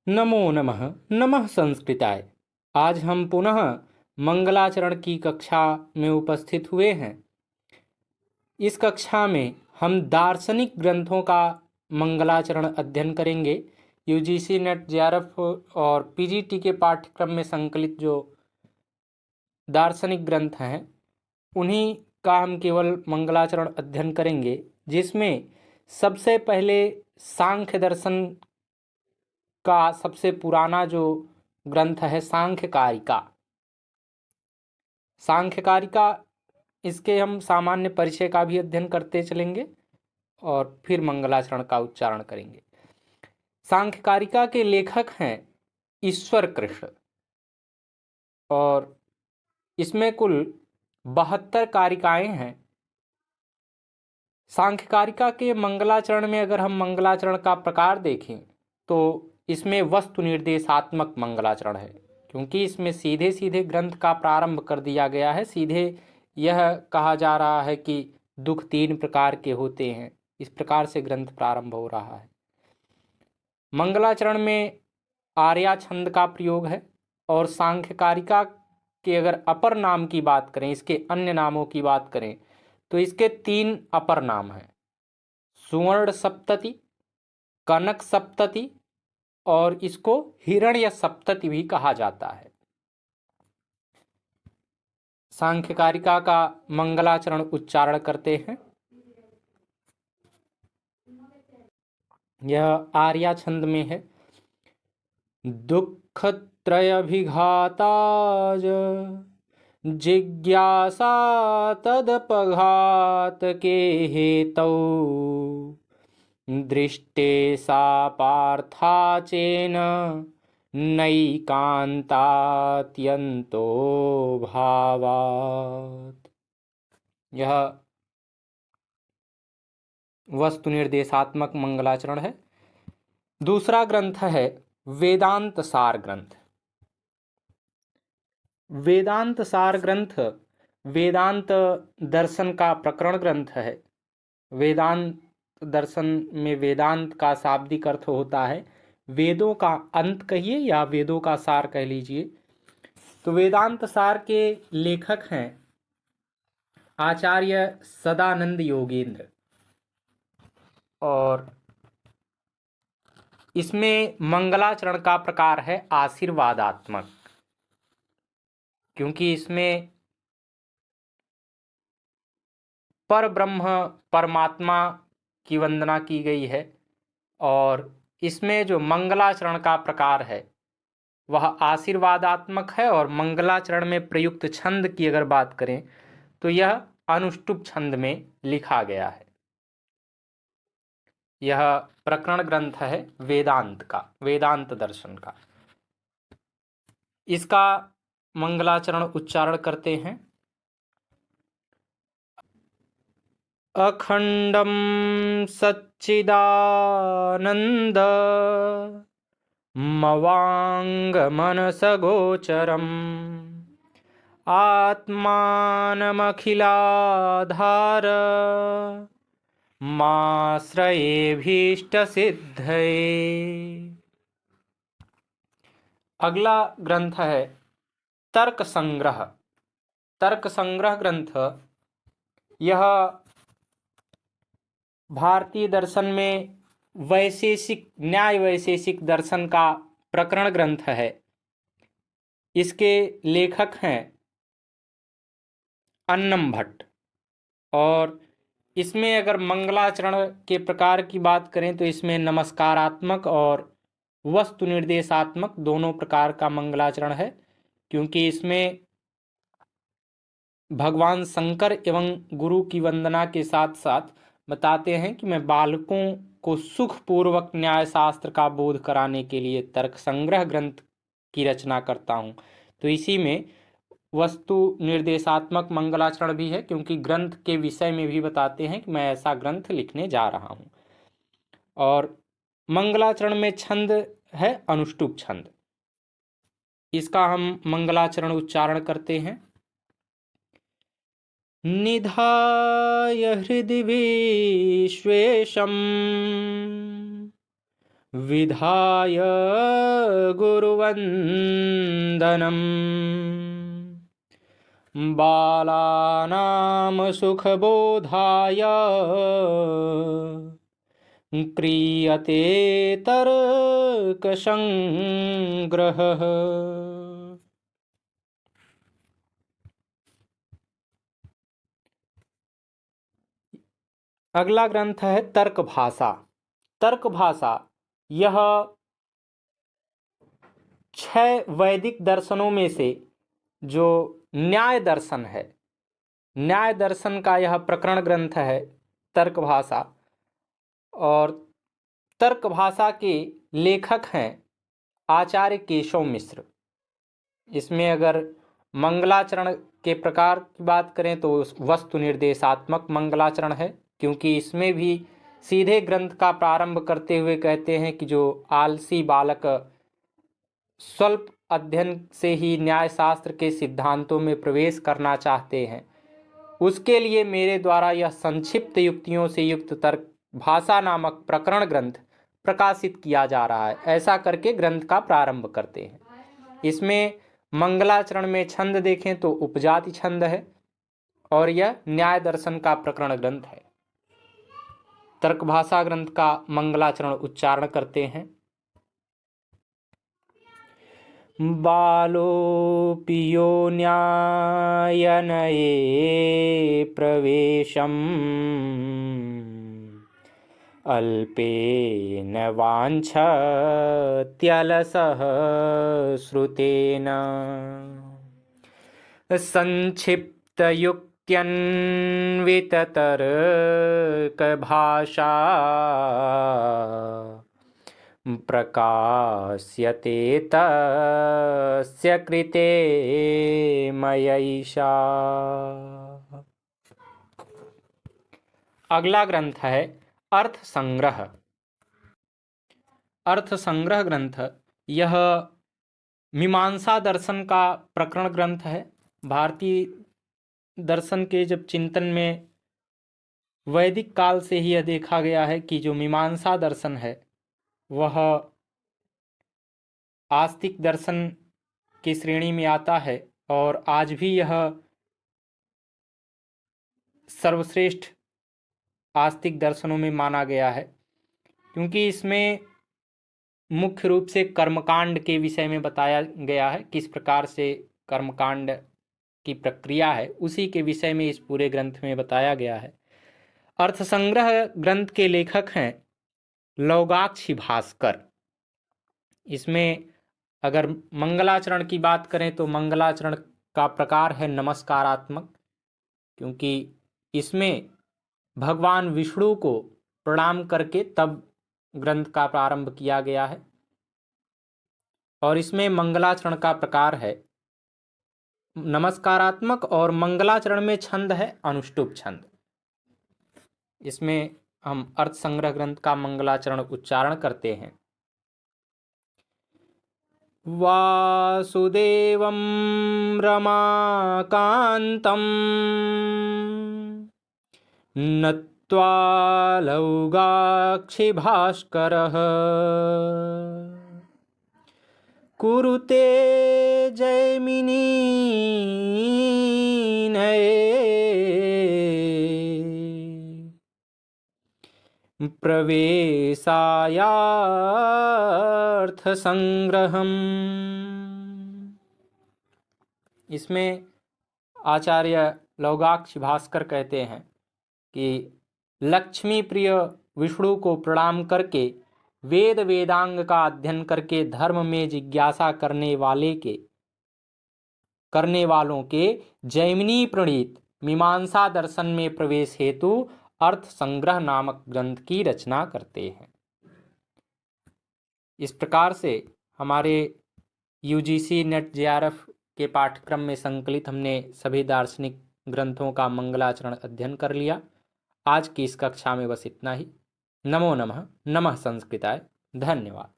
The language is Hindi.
नमो नमः। नमः संस्कृताय। आज हम पुनः मंगलाचरण की कक्षा में उपस्थित हुए हैं। इस कक्षा में हम दार्शनिक ग्रंथों का मंगलाचरण अध्ययन करेंगे। यूजीसी नेट जेआरएफ और पीजीटी के पाठ्यक्रम में संकलित जो दार्शनिक ग्रंथ हैं उन्हीं का हम केवल मंगलाचरण अध्ययन करेंगे, जिसमें सबसे पहले सांख्य दर्शन का सबसे पुराना जो ग्रंथ है सांख्यकारिका। सांख्यकारिका इसके हम सामान्य परिचय का भी अध्ययन करते चलेंगे और फिर मंगलाचरण का उच्चारण करेंगे। सांख्यकारिका के लेखक हैं ईश्वर कृष्ण और इसमें कुल 72 कारिकाएं हैं। सांख्यकारिका के मंगलाचरण में अगर हम मंगलाचरण का प्रकार देखें तो इसमें वस्तु निर्देशात्मक मंगलाचरण है, क्योंकि इसमें सीधे सीधे ग्रंथ का प्रारंभ कर दिया गया है। सीधे यह कहा जा रहा है कि दुख 3 प्रकार के होते हैं, इस प्रकार से ग्रंथ प्रारंभ हो रहा है। मंगलाचरण में आर्या छंद का प्रयोग है और सांख्यकारिका के अगर अपर नाम की बात करें, इसके अन्य नामों की बात करें तो इसके 3 अपर नाम हैं, सुवर्ण सप्तति, कनक सप्तति और इसको हिरण्य सप्तति भी कहा जाता है। सांख्यकारिका का मंगलाचरण उच्चारण करते हैं। यह आर्या छंद में है। दुख त्रयभिघाताज जिज्ञासा तदपघात के हेतौ दृष्टे सा पार्थाचेन नैकान्तात्यन्तो भावात्। यह वस्तु निर्देशात्मक मंगलाचरण है। दूसरा ग्रंथ है वेदांत सार ग्रंथ। वेदांत सार ग्रंथ वेदांत दर्शन का प्रकरण ग्रंथ है। वेदांत दर्शन में वेदांत का शाब्दिक अर्थ होता है वेदों का अंत कहिए या वेदों का सार कह लीजिए। तो वेदांत सार के लेखक हैं आचार्य सदानंद योगेंद्र और इसमें मंगलाचरण का प्रकार है आशीर्वादात्मक, क्योंकि इसमें पर ब्रह्म परमात्मा की वंदना की गई है और इसमें जो मंगलाचरण का प्रकार है वह आशीर्वादात्मक है। और मंगलाचरण में प्रयुक्त छंद की अगर बात करें तो यह अनुष्टुप छंद में लिखा गया है। यह प्रकरण ग्रंथ है वेदांत का, वेदांत दर्शन का। इसका मंगलाचरण उच्चारण करते हैं। अखंडम सच्चिदानंद मवांग मनसगोचरम आत्मानमखिलाधार माश्रयेभीष्ट सिद्धये। अगला ग्रंथ है तर्क संग्रह। तर्क संग्रह ग्रंथ यह भारतीय दर्शन में वैशेषिक न्याय वैशेषिक दर्शन का प्रकरण ग्रंथ है। इसके लेखक हैं अन्नम भट्ट और इसमें अगर मंगलाचरण के प्रकार की बात करें तो इसमें नमस्कारात्मक और वस्तु निर्देशात्मक दोनों प्रकार का मंगलाचरण है, क्योंकि इसमें भगवान शंकर एवं गुरु की वंदना के साथ साथ बताते हैं कि मैं बालकों को सुखपूर्वक न्याय शास्त्र का बोध कराने के लिए तर्क संग्रह ग्रंथ की रचना करता हूँ। तो इसी में वस्तु निर्देशात्मक मंगलाचरण भी है, क्योंकि ग्रंथ के विषय में भी बताते हैं कि मैं ऐसा ग्रंथ लिखने जा रहा हूँ। और मंगलाचरण में छंद है अनुष्टुप छंद। इसका हम मंगलाचरण उच्चारण करते हैं। निधाय हृदि विश्वेशम विधाय गुरुवन्दनं बालानां सुखबोधाय क्रियते तर्कसंग्रहः। अगला ग्रंथ है तर्क भाषा। तर्क भाषा यह 6 वैदिक दर्शनों में से जो न्याय दर्शन है, न्याय दर्शन का यह प्रकरण ग्रंथ है तर्क भाषा। और तर्क भाषा के लेखक हैं आचार्य केशव मिश्र। इसमें अगर मंगलाचरण के प्रकार की बात करें तो वस्तु निर्देशात्मक मंगलाचरण है, क्योंकि इसमें भी सीधे ग्रंथ का प्रारंभ करते हुए कहते हैं कि जो आलसी बालक स्वल्प अध्ययन से ही न्याय शास्त्र के सिद्धांतों में प्रवेश करना चाहते हैं, उसके लिए मेरे द्वारा यह संक्षिप्त युक्तियों से युक्त तर्क भाषा नामक प्रकरण ग्रंथ प्रकाशित किया जा रहा है, ऐसा करके ग्रंथ का प्रारंभ करते हैं। इसमें मंगलाचरण में छंद देखें तो उपजाति छंद है और यह न्याय दर्शन का प्रकरण ग्रंथ है। तर्क भाषा ग्रंथ का मंगलाचरण उच्चारण करते हैं। बालोऽपि यो न्यायनये प्रवेशम् अल्पेन वाञ्छत्यलसः श्रुतेन संक्षिप्तयुक्त्यन्विततर्कभाषा प्रकाश्यते तस्य कृते मयैषा। अगला ग्रंथ है अर्थ संग्रह। अर्थ संग्रह ग्रंथ यह मीमांसा दर्शन का प्रकरण ग्रंथ है। भारतीय दर्शन के जब चिंतन में वैदिक काल से ही यह देखा गया है कि जो मीमांसा दर्शन है वह आस्तिक दर्शन की श्रेणी में आता है और आज भी यह सर्वश्रेष्ठ आस्तिक दर्शनों में माना गया है, क्योंकि इसमें मुख्य रूप से कर्मकांड के विषय में बताया गया है, किस प्रकार से कर्मकांड की प्रक्रिया है उसी के विषय में इस पूरे ग्रंथ में बताया गया है। अर्थ संग्रह ग्रंथ के लेखक हैं लौगाक्षी भास्कर। इसमें अगर मंगलाचरण की बात करें तो मंगलाचरण का प्रकार है नमस्कारात्मक, क्योंकि इसमें भगवान विष्णु को प्रणाम करके तब ग्रंथ का प्रारंभ किया गया है। और इसमें मंगलाचरण का प्रकार है नमस्कारात्मक और मंगलाचरण में छंद है अनुष्टुप छंद। इसमें हम अर्थ संग्रह ग्रंथ का मंगलाचरण उच्चारण करते हैं। वासुदेवं रमाकान्तं नत्वा लौगाक्षि भास्करः कुरुते जैमिनीनये प्रवेशायार्थ संग्रहम्। इसमें आचार्य लौगाक्ष भास्कर कहते हैं कि लक्ष्मी प्रिय विष्णु को प्रणाम करके वेद वेदांग का अध्ययन करके धर्म में जिज्ञासा करने वालों के जैमिनी प्रणीत मीमांसा दर्शन में प्रवेश हेतु अर्थ संग्रह नामक ग्रंथ की रचना करते हैं। इस प्रकार से हमारे यूजीसी नेट जेआरएफ के पाठ्यक्रम में संकलित हमने सभी दार्शनिक ग्रंथों का मंगलाचरण अध्ययन कर लिया। आज की इस कक्षा में बस इतना ही। नमो नमः। नमः संस्कृताय। धन्यवाद।